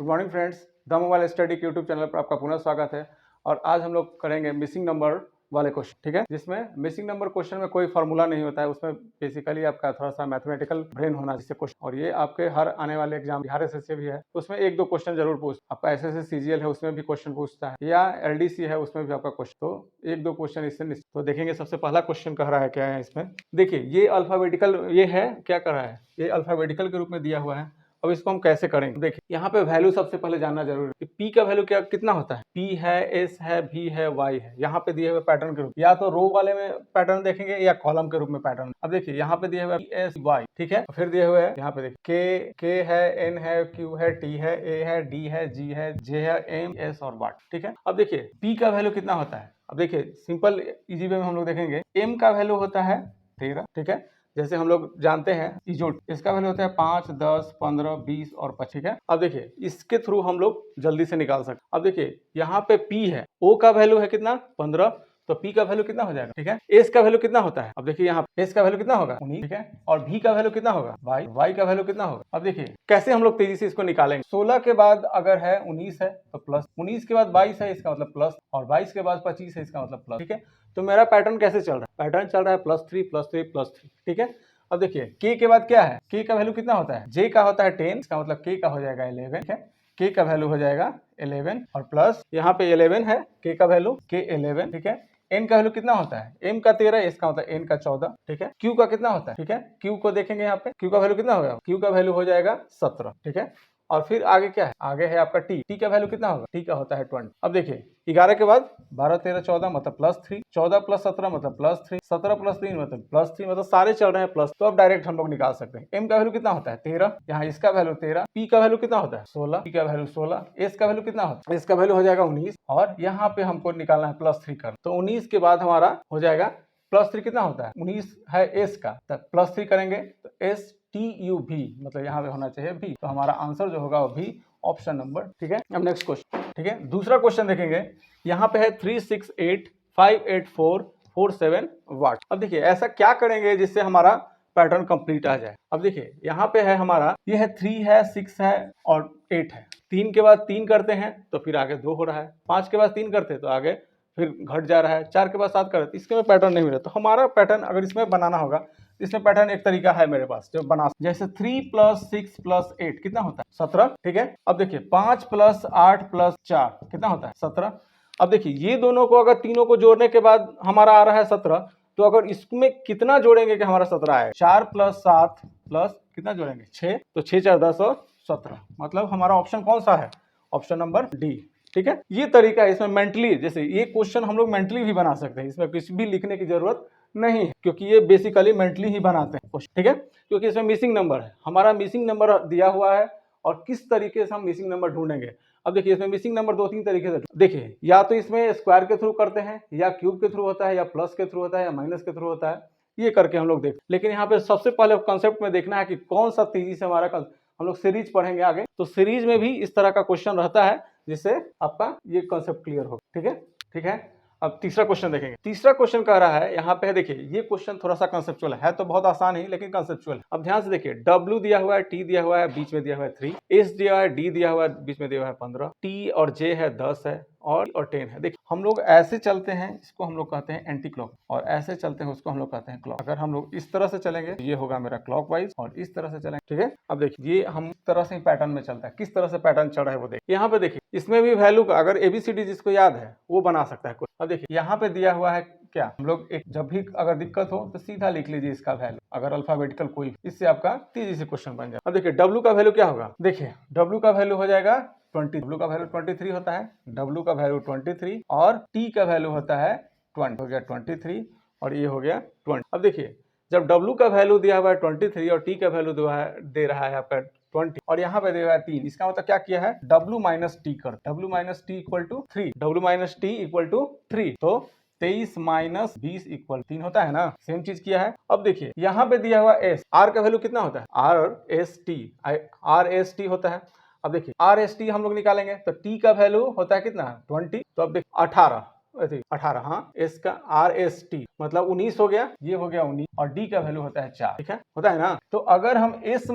Good morning friends, the mobile study के YouTube channel पर आपका पुनः स्वागत है। और आज हम लोग करेंगे मिसिंग नंबर वाले क्वेश्चन, ठीक है, जिसमें मिसिंग नंबर क्वेश्चन में कोई फार्मूला नहीं होता है। उसमें बेसिकली आपका थोड़ा सा मैथमेटिकल ब्रेन होना जिससे क्वेश्चन, और ये आपके हर आने वाले एग्जाम, बिहार एसएससी भी है तो उसमें एक दो क्वेश्चन जरूर पूछ, आपका एसएससी सीजीएल है उसमें भी क्वेश्चन पूछता है, या एलडीसी है उसमें भी आपका क्वेश्चन, तो एक दो क्वेश्चन इससे निश्चित। तो देखेंगे सबसे पहला क्वेश्चन कह रहा है क्या है इसमें। देखिए ये अल्फाबेटिकल, ये है क्या कर रहा है, ये अल्फाबेटिकल के रूप में दिया हुआ है। अब इसको हम कैसे करेंगे, देखिए यहाँ पे वैल्यू सबसे पहले जानना जरूरी है कि पी का वैल्यू क्या कितना होता है। पी है, एस है, भी है, वाई है। यहाँ पे दिए हुए पैटर्न के रूप, या तो रो वाले में पैटर्न देखेंगे या कॉलम के रूप में पैटर्न। अब देखिए यहाँ पे दिए हुए एस वाई, ठीक है, फिर दिए हुए यहाँ पे देखिए के है, एन है, क्यू है, टी है, ए है, डी है, जी है, जे है, एम, एस और वाट, ठीक है। अब देखिए पी का वैल्यू कितना होता है। अब देखिए सिंपल इजी वे में हम लोग देखेंगे, एम का वैल्यू होता है 13, ठीक है। जैसे हम लोग जानते हैं इजोट, इसका वैल्यू होता है 5, 10, 15, 20 और 25, ठीक है। अब देखिए इसके थ्रू हम लोग जल्दी से निकाल सकते। अब देखिए यहाँ पे P है, O का वैल्यू है कितना 15, तो P का वैल्यू कितना हो जाएगा, ठीक है। S का वैल्यू कितना होता है, अब देखिए यहाँ S का वैल्यू कितना होगा 19, ठीक है। और V का वैल्यू कितना होगा Y का वैल्यू कितना होगा। अब देखिए कैसे हम लोग तेजी से इसको निकालेंगे। 16 के बाद अगर है 19 है तो प्लस, 19 के बाद 22 है इसका मतलब प्लस, और 22 के बाद 25 है इसका मतलब प्लस, ठीक है। तो मेरा पैटर्न कैसे चल रहा है, पैटर्न चल रहा है +3 +3 +3, ठीक है। अब देखिए k के बाद क्या है, k का वैल्यू कितना होता है, j का होता है 10, इसका मतलब k का हो जाएगा 11, ठीक है। k का वैल्यू हो जाएगा 11 और प्लस यहाँ पे 11 है, k का वैल्यू k 11, ठीक है। n का वैल्यू कितना होता है, m का 13, इसका मतलब n का 14, ठीक है। q का कितना होता है, ठीक है, q को देखेंगे यहाँ पे, q का वैल्यू कितना होगा, q का वैल्यू हो जाएगा 17, ठीक है। और फिर आगे क्या है, आगे है आपका t का वैल्यू कितना होगा, t का होता है 20। अब देखिए 11 के बाद 12, 13, 14 मतलब +3, 14 + 17 मतलब +3, 17 + 3 मतलब +3, मतलब सारे चल रहे हैं प्लस। तो अब डायरेक्ट हम लोग निकाल सकते हैं। m का वैल्यू कितना होता है 13, यहाँ इसका वैल्यू 13, p का वैल्यू कितना होता है 16, p का वैल्यू 16, s का वैल्यू कितना होता है, s का वैल्यू हो जाएगा 19, और यहाँ पे हमको निकालना है +3 करना। तो 19 के बाद हमारा हो जाएगा +3 कितना होता है 19 है s का, तब +3 करेंगे तो STUV, मतलब यहाँ पे होना चाहिए भी, तो हमारा आंसर जो होगा वो भी ऑप्शन नंबर, ठीक है। अब नेक्स्ट क्वेश्चन, ठीक है, दूसरा क्वेश्चन देखेंगे। यहाँ पे है 368,584,47 वाट। अब देखिए ऐसा क्या करेंगे जिससे हमारा पैटर्न कंप्लीट आ जाए। अब देखिए यहाँ पे है हमारा, ये है 3 है, 6 है और 8 है। 3 के बाद 3 करते हैं तो फिर आगे 2 हो रहा है, 5 के बाद 3 करते हैं तो आगे फिर घट जा रहा है, 4 के बाद 7 करते, इसके में पैटर्न नहीं मिला। तो हमारा पैटर्न अगर इसमें बनाना होगा, इसमें पैटर्न एक तरीका है मेरे पास जो बना, जैसे 3 + 6 + 8 कितना होता है 17, ठीक है। अब देखिए 5 + 8 + 4 कितना होता है 17। अब देखिए ये दोनों को अगर तीनों को जोड़ने के बाद हमारा आ रहा है 17, तो अगर इसमें कितना जोड़ेंगे कि हमारा 17 आएगा, 4 + 7 प्लस कितना जोड़ेंगे 6, तो 6 4 10 और 17, मतलब हमारा ऑप्शन कौन सा है, ऑप्शन नंबर डी, ठीक है। ये तरीका है, इसमें मेंटली, जैसे ये क्वेश्चन हम लोग मेंटली भी बना सकते हैं, इसमें कुछ भी लिखने की जरूरत नहीं है, क्योंकि ये बेसिकली मेंटली ही बनाते हैं क्वेश्चन, ठीक है। क्योंकि इसमें मिसिंग नंबर है, हमारा मिसिंग नंबर दिया हुआ है, और किस तरीके से हम मिसिंग नंबर ढूंढेंगे। अब देखिए इसमें मिसिंग नंबर 2-3 तरीके से, देखिए या तो इसमें स्क्वायर के थ्रू करते हैं, या क्यूब के थ्रू होता है, या प्लस के थ्रू होता है, या माइनस के थ्रू होता है, ये करके हम लोग देख। लेकिन यहाँ पे सबसे पहले कॉन्सेप्ट में देखना है कि कौन सा तेजी से हमारा, हम लोग सीरीज पढ़ेंगे आगे, तो सीरीज में भी इस तरह का क्वेश्चन रहता है जिससे आपका ये कॉन्सेप्ट क्लियर हो, ठीक है, ठीक है। अब तीसरा क्वेश्चन देखेंगे। तीसरा क्वेश्चन कह रहा है यहाँ पे, देखिए ये क्वेश्चन थोड़ा सा कंसेप्चुअल है तो बहुत आसान ही, लेकिन कंसेप्चुअल है। अब ध्यान से देखिए, W दिया हुआ है, T दिया हुआ है, बीच में दिया हुआ है 3, S दिया हुआ है, D दिया हुआ है, बीच में दिया हुआ है 15, T और J है 10 है, और 10 है। देखिए हम लोग ऐसे चलते हैं, इसको हम लोग कहते हैं एंटी क्लॉक, और ऐसे चलते हैं उसको हम लोग कहते हैं क्लॉक। अगर हम लोग इस तरह से चलेंगे ये होगा मेरा क्लॉकवाइज, और इस तरह से चलेंगे, ठीक है। अब देखिए ये हम इस तरह से पैटर्न में चलता है, किस तरह से पैटर्न चल रहा है वो देखिए। यहाँ पे देखिए इसमें भी वैल्यू का, अगर ABCD जिसको याद है वो बना सकता है। अब देखिए यहाँ पे दिया हुआ है क्या, हम लोग एक जब भी अगर दिक्कत हो तो सीधा लिख लीजिए इसका वैल्यू, अगर अल्फाबेटिकल कोई, इससे आपका तेजी से क्वेश्चन बन जाए। अब देखिए W का वैल्यू क्या होगा, देखिए W का वैल्यू हो जाएगा 20, W का वैल्यू 23 होता है, W का वैल्यू 23, और T का वैल्यू होता है 20, हो गया 23 और ये हो गया 20। अब देखिए जब W का वैल्यू दिया हुआ है 23 और T का वैल्यू दे रहा है आपका 20, और यहाँ पे दे रहा है 3, इसका मतलब क्या किया है, W - T कर, W - T = 3, W - T = 3, तो 23 - 20 = 3 होता है ना, सेम चीज किया है। अब देखिए यहाँ पे दिया हुआ S, R का वैल्यू कितना होता है, RST होता है। अब देखिए RST हम लोग निकालेंगे तो T का वैल्यू होता है कितना 20, तो अब देखिए 18, 18, हाँ, S का RST मतलब 19 हो गया, ये हो गया 19, और D का वैल्यू होता है 4, ठीक है, होता है ना। तो अगर हम S -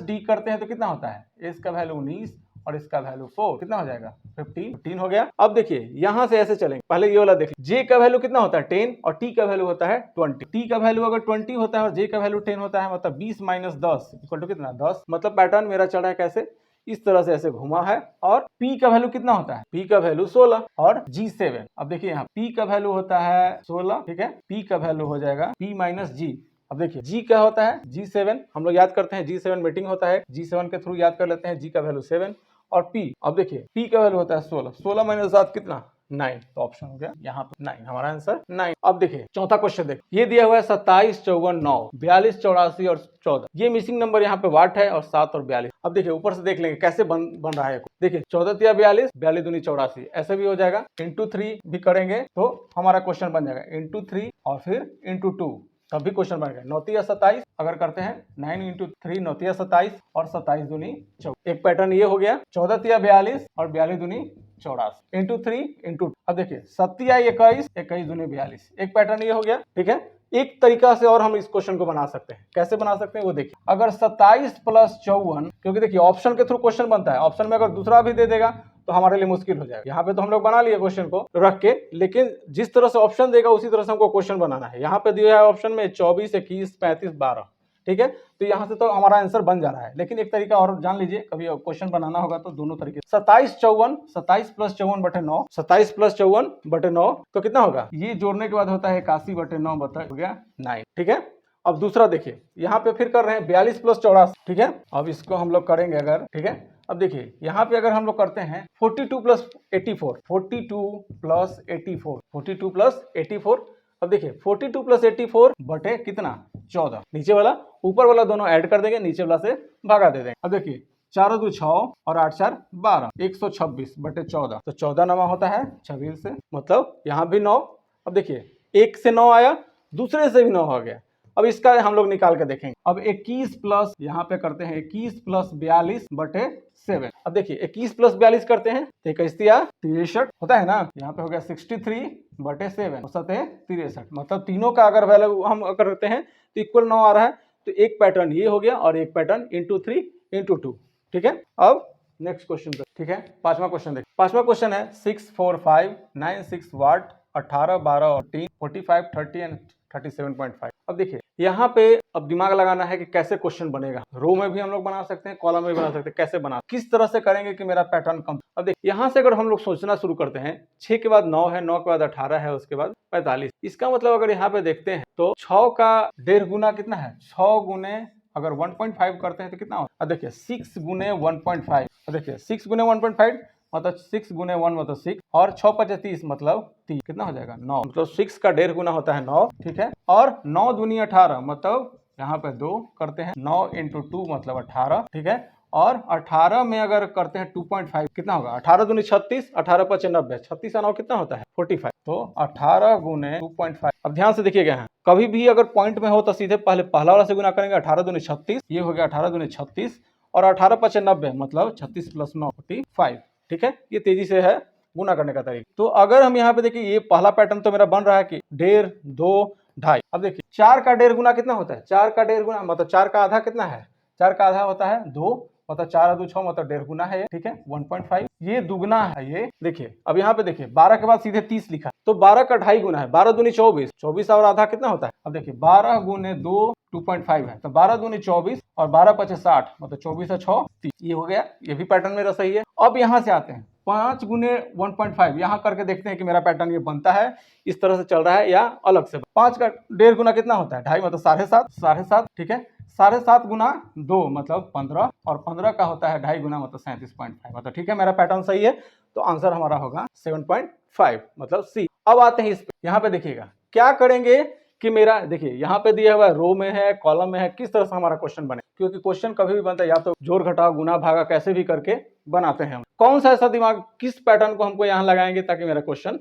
D करते हैं तो कितना होता है, S का वैल्यू 19 और इसका वैल्यू 4, कितना हो जाएगा 15 हो गया। अब देखिए यहां से ऐसे चलेंगे, पहले ये वाला देख, j का वैल्यू कितना होता है 10 और t का वैल्यू होता है 20। t का वैल्यू अगर 20 होता है और j का वैल्यू 10 होता है, मतलब 20 माइनस 10 इक्वल टू कितना 10। मतलब पैटर्न मेरा चल रहा है कैसे, इस तरह से ऐसे घुमा है। और p का वैल्यू कितना होता है, p का वैल्यू 16 और g7। अब देखिए यहाँ p का वैल्यू होता है 16, ठीक है, p का वैल्यू हो जाएगा p माइनस g। अब देखिए g क्या होता है g7, हम लोग याद करते हैं g7 मीटिंग होता है, g7 के थ्रू याद कर लेते हैं, g का वैल्यू 7 और p, अब देखिए p का वैल्यू होता है 16, 16 माइनस 7 कितना 9, तो ऑप्शन हो गया यहाँ पे 9, हमारा आंसर 9। अब देखिए चौथा क्वेश्चन देखिए, ये दिया हुआ है 27, 54, 9, 42, 84 और 14। ये मिसिंग नंबर यहाँ पे वाट है और 7 और 42। अब देखिए ऊपर से देख लेंगे कैसे बन रहा है। देखिए 14 तिया 42, 42 दूनी 84, ऐसे भी हो जाएगा। इंटू 3 भी करेंगे तो हमारा क्वेश्चन बन जाएगा इंटू 3 और फिर इंटू 2, तब भी क्वेश्चन बन गया। 9 तिया 27 अगर करते हैं 9 इंटू 3, 9 तिया 27 और 27 दूनी 24। एक पैटर्न ये हो गया, 14 तिया 42 और 42 दूनी 84 इंटू 3 इंटू। अब देखिए 7 तिया 21, 21 दूनी 42। एक पैटर्न ये हो गया, ठीक है। एक तरीका से और हम इस क्वेश्चन को बना सकते हैं, कैसे बना सकते हैं वो देखिए। अगर 27 प्लस 54, क्योंकि देखिए ऑप्शन के थ्रू क्वेश्चन बनता है, ऑप्शन में अगर दूसरा भी दे देगा तो हमारे लिए मुश्किल हो जाएगा। यहाँ पे तो हम लोग बना लिए क्वेश्चन को रख के, लेकिन जिस तरह से ऑप्शन देगा उसी तरह से हमको क्वेश्चन बनाना है। यहाँ पे दिया है ऑप्शन में 24, 21, 35, 12, ठीक है, तो यहाँ से तो हमारा आंसर बन जा रहा है। लेकिन एक तरीका और जान लीजिए, कभी क्वेश्चन बनाना होगा तो दोनों तरीके। 27 54, 27 प्लस 54 बटे 9, 27 प्लस 54 बटे 9 तो कितना होगा, ये जोड़ने के बाद होता है 81 बटे 9 बता हो गया 9, ठीक है। अब दूसरा देखिए, यहाँ पे फिर कर रहे हैं 42 प्लस 84, ठीक है। अब इसको हम लोग करेंगे अगर, ठीक है। अब देखिए यहाँ पे अगर हम लोग करते हैं 42 प्लस 84, 42 प्लस 84, 42 प्लस 84। अब देखिए 42 प्लस 84 बटे कितना 14, नीचे वाला ऊपर वाला दोनों ऐड कर देंगे, नीचे वाला से भागा दे देंगे। अब देखिए 4 2 6 और 8 4 12, 126 बटे 14, तो 14 नमा होता है 26 से, मतलब यहाँ भी 9। अब देखिए एक से 9 आया, दूसरे से भी 9 हो गया। अब इसका हम लोग निकाल के देखेंगे। अब 21 प्लस, यहाँ पे करते हैं 21 प्लस 42 बटे 7। अब देखिए 21 प्लस 42 करते हैं तो 63 होता है ना, यहाँ पे हो गया 63 बटे 7 63, मतलब तीनों का अगर वैल्यू हम करते हैं तो इक्वल 9 आ रहा है। तो एक पैटर्न ये हो गया और एक पैटर्न इंटू 3 इंटू 2, ठीक है। अब नेक्स्ट क्वेश्चन पे, ठीक है, पांचवा क्वेश्चन देखिए। पांचवा क्वेश्चन है 6 4 5 9 6 वाट 18 12 और 3 45 30 एंड 37.5। अब देखिए यहाँ पे अब दिमाग लगाना है कि कैसे क्वेश्चन बनेगा। रो में भी हम लोग बना सकते हैं, कॉलम में भी बना सकते हैं, कैसे बना, किस तरह से करेंगे कि मेरा पैटर्न कम। अब देखिए यहाँ से अगर हम लोग सोचना शुरू करते हैं, 6 के बाद 9 है, 9 के बाद 18 है, उसके बाद 45। इसका मतलब अगर यहाँ पे देखते हैं तो 6 का 1.5 गुना कितना है, 6 गुने अगर 1.5 करते हैं तो कितना होता है। अब देखिए 6 गुने 1.5, देखिए 6 गुने 1.5 मतलब 6 गुने 1 मतलब 6 और 6 5 30 मतलब 3, कितना हो जाएगा 9, मतलब 6 का 1.5 गुना होता है 9, ठीक है। और 9 दूनी 18, मतलब यहाँ पे 2 करते हैं, 9 इंटू 2 मतलब 18, ठीक है। और 18 में अगर करते हैं 2.5 कितना होगा, 18 दूनी 36, 18 5 90, 36 का 9 कितना होता है 45, तो 18 गुने 2.5। अब ध्यान से देखिएगा यहाँ कभी भी अगर पॉइंट में हो तो सीधे पहले पहला वाला से गुना करेंगे, 18 दूनी 36, ये हो गया 18 दूनी 36 और 18 5 90 मतलब 36 प्लस 9 45, ठीक है। ये तेजी से है गुना करने का तरीका। तो अगर हम यहाँ पे देखिए ये पहला पैटर्न तो मेरा बन रहा है कि 1.5 2 2.5। अब देखिए 4 का 1.5 गुना कितना होता है, 4 का 1.5 गुना मतलब 4 का आधा कितना है, 4 का आधा होता है 2, मतलब 4 2 6 मतलब 1.5 गुना है, ठीक है 1.5। ये दुगना है ये, देखिए अब यहाँ पे देखिए 12 के बाद सीधे 30 लिखा तो 12 का 2.5 गुना है, 12 दूनी 24, 24 और आधा कितना होता है। अब देखिए 12 गुने 2 2.5 है, तो 12 दूनी 24 और 12 5 60 मतलब 24 और 6 30, ये हो गया, ये भी पैटर्न मेरा सही है। अब यहाँ से आते हैं 5 गुने 1.5, यहाँ करके देखते हैं कि मेरा पैटर्न ये बनता है, इस तरह से चल रहा है या अलग से। 5 का 1.5 गुना कितना होता है 2.5 मतलब 7.5, ठीक है। 7.5 गुना 2 मतलब 15 और 15 का होता है 2.5 गुना मतलब 37.5, मतलब ठीक है मेरा पैटर्न सही है। तो आंसर हमारा होगा 7.5 मतलब सी। अब आते हैं इस पे, यहाँ पे देखिएगा क्या करेंगे कि मेरा देखिए यहाँ पे दिया हुआ है रो में है कॉलम में है, किस तरह से हमारा क्वेश्चन बने, क्योंकि क्वेश्चन कभी भी बनता है या तो जोड़ घटाव गुना भागा कैसे भी करके बनाते हैं हम। कौन सा ऐसा दिमाग किस पैटर्न को हमको यहाँ लगाएंगे ताकि मेरा क्वेश्चन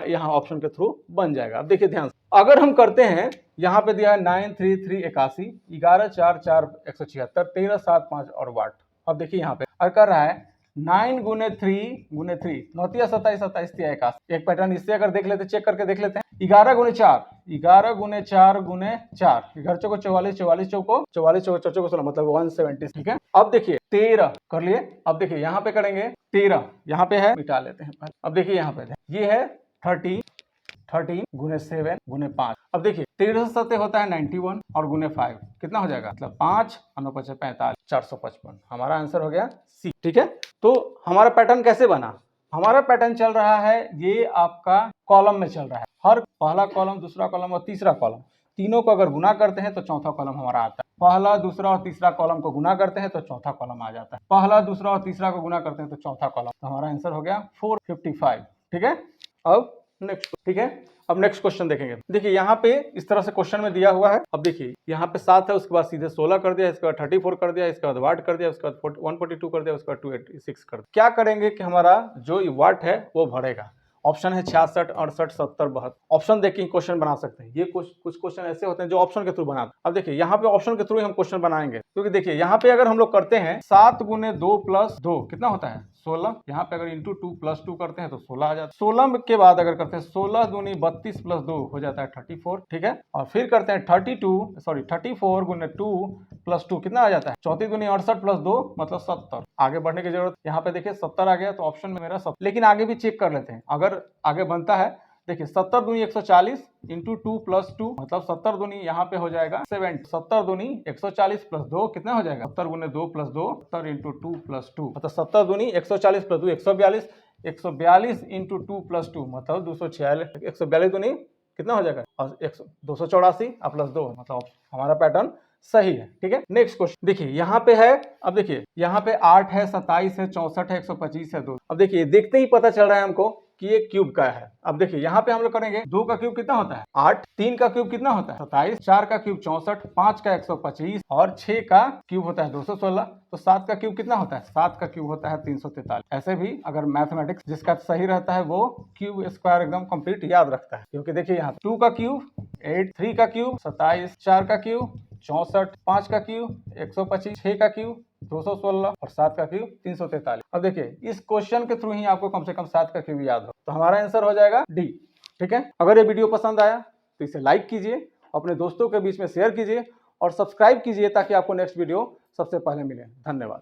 यहाँ ऑप्शन के थ्रू बन जाएगा। अब देखिए ध्यान से अगर हम करते हैं, यहाँ पे दिया है 9 3 3 81, 11 4 4 176, 13 7 5 और वाट। अब देखिए यहाँ पे और कर रहा है 9 गुने 3 9 तिया 27 27 तिया 81। एक पैटर्न इससे अगर देख लेते चेक करके देख लेते हैं, 11 गुने 4, 11 गुने 4 गुने 4, 11 चौको 44, 44 चौको 16, मतलब 170। ठीक है, अब देखिए 13 कर लिए। अब देखिए यहाँ पे करेंगे 13, यहाँ पे है, मिटा लेते हैं पहले। अब देखिए यहाँ पे ये है 13 गुने 7 गुने 5। अब देखिए 13 से 7 होता है 91 और गुने 5 कितना हो जाएगा, मतलब 5 और 5 45, 455। हमारा आंसर हो गया सी। ठीक है, तो हमारा पैटर्न कैसे बना, हमारा पैटर्न चल रहा है, ये आपका कॉलम में चल रहा है। हर पहला कॉलम, दूसरा कॉलम और तीसरा कॉलम, तीनों को अगर गुना करते हैं तो चौथा कॉलम हमारा आता है। पहला, दूसरा और तीसरा कॉलम को गुना करते हैं तो चौथा कॉलम आ जाता है। पहला, दूसरा और तीसरा को गुना करते हैं तो चौथा कॉलम। तो हमारा आंसर हो गया 455। ठीक है, अब नेक्स्ट। ठीक है, अब नेक्स्ट क्वेश्चन देखेंगे। देखिए यहाँ पे इस तरह से क्वेश्चन में दिया हुआ है। अब देखिए यहाँ पे 7 है, उसके बाद सीधे 16 कर दिया, इसके बाद 34 कर दिया, इसके बाद वाट कर दिया, उसके बाद 142 कर दिया, उसके बाद 286 कर दिया। क्या करेंगे कि हमारा जो वाट है वो भरेगा। ऑप्शन है 66, 68, 70, 72। ऑप्शन देख के क्वेश्चन बना सकते हैं। ये कुछ क्वेश्चन ऐसे होते हैं जो ऑप्शन के थ्रू बनाते हैं। अब देखिए यहाँ पे ऑप्शन के थ्रू हम क्वेश्चन बनाएंगे, क्योंकि देखिए यहाँ पे अगर हम लोग करते हैं 7 गुने 2 प्लस 2 कितना होता है 16। यहाँ पे अगर इंटू 2 प्लस 2 करते हैं तो 16 आ जाता है। 16 के बाद अगर करते हैं 16 दूनी 32 प्लस 2 हो जाता है 34। ठीक है, और फिर करते हैं 34 गुने 2 प्लस 2 कितना आ जाता है 34 दूनी 68 प्लस 2 मतलब 70। आगे बढ़ने की जरूरत, यहाँ पे देखिए 70 आ गया, तो ऑप्शन में मेरा 70। लेकिन आगे भी चेक कर लेते हैं, अगर आगे बनता है। देखिए 70 दूनी 140 इंटू 2 प्लस 2 मतलब 70 दूनी यहाँ पे हो जाएगा 70। 70 दूनी 140 प्लस 2 कितना हो जाएगा 70 गुने 2 प्लस 2 70 इंटू 2 प्लस 2 मतलब 70 दूनी 140 प्लस 2 142, 142 इंटू 2 प्लस 2 मतलब 246, 142 दूनी कितना हो जाएगा और 284 प्लस 2 मतलब हमारा पैटर्न सही है। ठीक है, नेक्स्ट क्वेश्चन देखिए यहाँ पे है। अब देखिए यहाँ पे 8 है, 27 है, 64 है, 125 है 2। अब देखिए देखते ही पता चल रहा है हमको कि ये क्यूब का है। अब देखिए यहाँ पे हम लोग करेंगे 2 का क्यूब कितना होता है 8, 3 का क्यूब कितना होता है 27, 4 का क्यूब 64, 5 का 125 और 6 का क्यूब होता है 216। तो 7 का क्यूब कितना होता है 7 का क्यूब होता है 343। ऐसे भी अगर मैथमेटिक्स जिसका सही रहता है वो क्यूब स्क्वायर एकदम कंप्लीट याद रखता है, क्योंकि देखिए यहाँ 2 का क्यूब 8, 3 का क्यूब 27, 4 का क्यूब 64, 5 का क्यूब 125, 6 का क्यूब 216 और 7 का क्यूब 343। अब देखिए इस क्वेश्चन के थ्रू ही आपको कम से कम 7 का क्यूब याद हो, तो हमारा आंसर हो जाएगा डी। ठीक है, अगर ये वीडियो पसंद आया तो इसे लाइक कीजिए, अपने दोस्तों के बीच में शेयर कीजिए और सब्सक्राइब कीजिए ताकि आपको नेक्स्ट वीडियो सबसे पहले मिले। धन्यवाद।